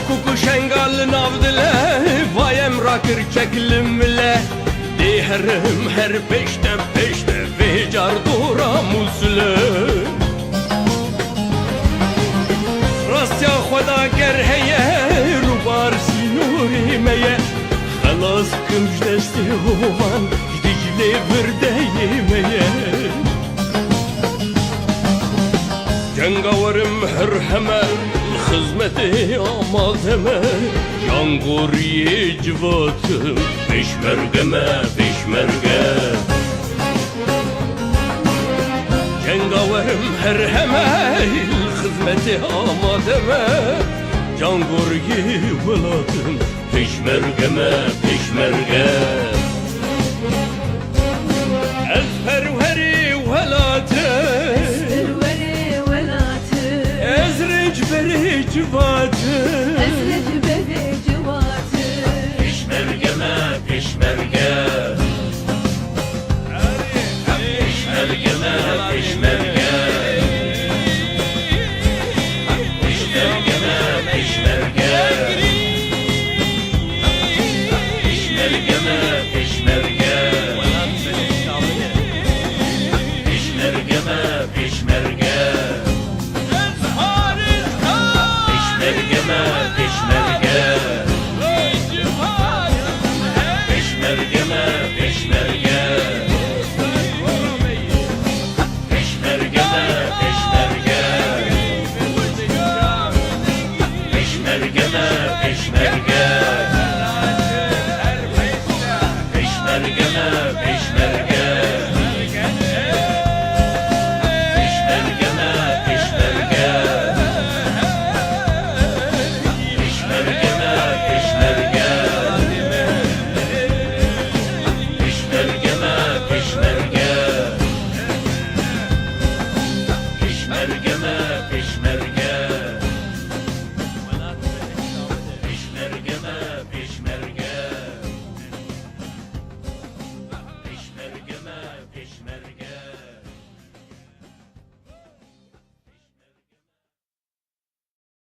Kuku şengal navdile vayem rakır çeklim bile Diherim her peşte peşte vecar dura musle Rastya khoda ger heye rubar sinuri meye Halas kımj desti hovan Dicle virdeyimeye Cengavarım her hemen hizmeti amademe Yanguriye civatım peşmergeme peşmerge Cengavarım her hemen hizmeti amademe Yanguriye velatım peşmergeme peşmerge Ezperveri velatım Ezreç civatı Peşmergeme peşmerge Peşmergeme peşmerge Peşmergeme peşmerge Peşmergeme peşmerge Peşmergeme peşmerge Peşmergeme